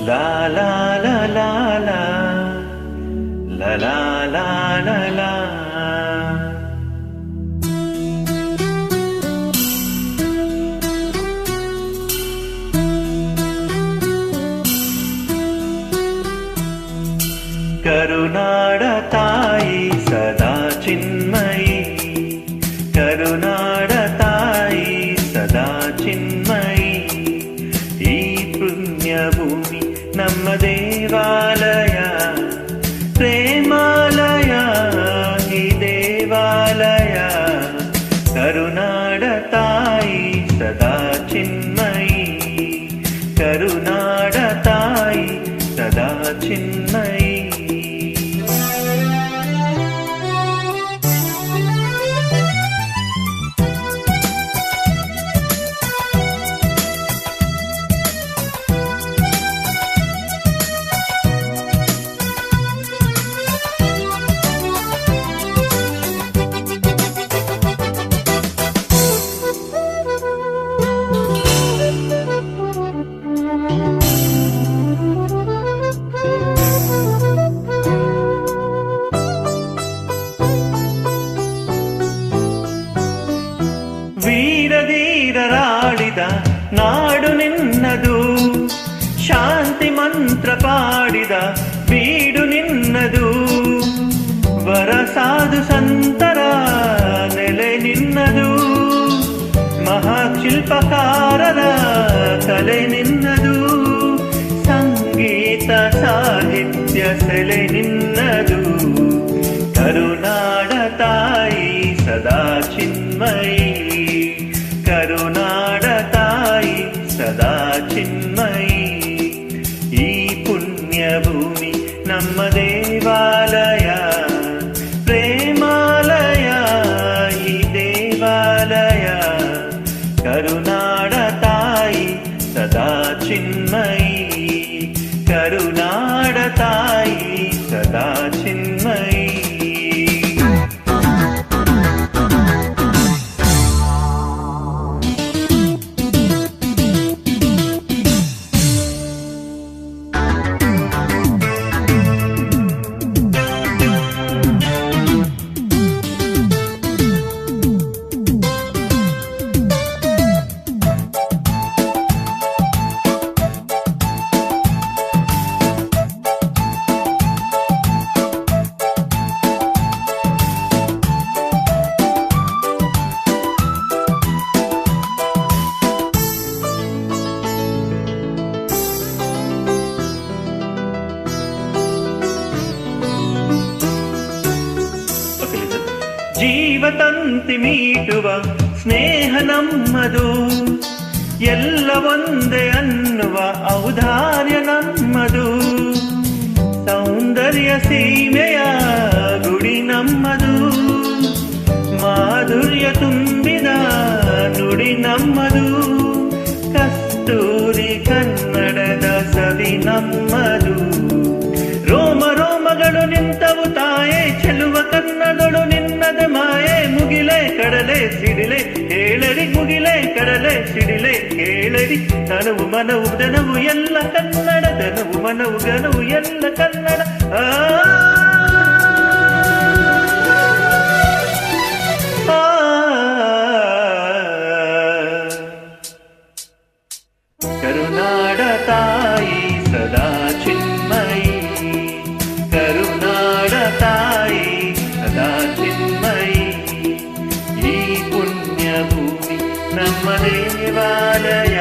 ಲಾ ಲಾ ಲಾ ಲಾ ಲಾ ಲಾ ಲಾ ಲಾ ಲಾ ಲಾ. ಕರುನಾಡ ತಾಯಿ ಸದಾ ಚಿನ್ಮಯಿ, ಕರುನಾಡ ತಾಯಿ ಸದಾ ಚಿನ್ಮಯಿ. ಈ ಪುಣ್ಯ ಭೂಮಿ ನಮ್ಮ ದೇವಾಲಯ, ಪ್ರೇಮಾಲಯ ಈ ದೇವಾಲಯ. ಕರುನಾಡ ತಾಯಿ ಸದಾ ಚಿನ್ಮಯಿ, ಕರುನಾಡ ತಾಯಿ ಸದಾ ಚಿನ್ಮಯಿ. ವೀರಧೀರರಾಡಿದ ನಾಡು ನಿನ್ನದು, ಶಾಂತಿ ಮಂತ್ರ ಪಾಡಿದ ಬೀಡು ನಿನ್ನದು. ವರ ಸಾಧು ಸಂತರ ನೆಲೆ ನಿನ್ನದು, ಮಹಾಶಿಲ್ಪಕಾರರ ಕಲೆ ನಿನ್ನದು. ಸಂಗೀತ ಸಾಹಿತ್ಯ ಸೆಲೆ ನಿನ್ನದು. ಕರುನಾಡ ತಾಯಿ ಸದಾ ಚಿನ್ಮಯಿ, ಕರುನಾಡ ತಾಯಿ ಸದಾ ಚಿನ್ಮಯಿ. ಈ ಪುಣ್ಯ ಭೂಮಿ ನಮ್ಮ ದೇವಾಲಯ, ಪ್ರೇಮಾಲಯ ಈ ದೇವಾಲಯ. ಕರುನಾಡ ತಾಯಿ ಸದಾ ಚಿನ್ಮಯಿ, ಕರುನಾಡ ತಾಯಿ ಸದಾ ಚಿನ್ಮಯಿ. ಜೀವತಂತಿ ಮೀಟುವ ಸ್ನೇಹ ನಮ್ಮದು, ಎಲ್ಲ ಒಂದೇ ಅನ್ನುವ ಔದಾರ್ಯ ನಮ್ಮದು. ಸೌಂದರ್ಯ ಸೀಮೆಯ ಗುಡಿ ನಮ್ಮದು, ಮಾಧುರ್ಯ ತುಂಬಿದ ನುಡಿ ನಮ್ಮದು. ಕಸ್ತೂರಿ ಕನ್ನಡದ ಸವಿ ನಮ್ಮದು. ರೋಮ ರೋಮಗಳು ನಿಂತವು ತಾಯೇ, ಚೆಲುವ ಕನ್ನಡಗಳು ನಿನ್ನದ ಮಾಯೆ. ಮುಗಿಲೆ ಕಡಲೆ ಸಿಡಿಲೆ ಹೇಳರಿ, ಮುಗಿಲೆ ಕಡಲೆ ಸಿಡಿಲೆ ಹೇಳರಿ. ತನವು ಮನವು ಧನವು ಎಲ್ಲ ಕನ್ನಡ, ಧನವು ಮನವು ಘನವು ಎಲ್ಲ ಕನ್ನಡ. ಕರುನಾಡ ತಾಯಿ ಸದಾ ಚಿನ್ಮಯಿ, ಕರುನಾಡ ತಾಯಿ ಸದಾ ಚಿನ್ಮಯಿ. ಈ ಪುಣ್ಯ ಭೂಮಿ ನಮ್ಮ ದೇವಾಲಯ.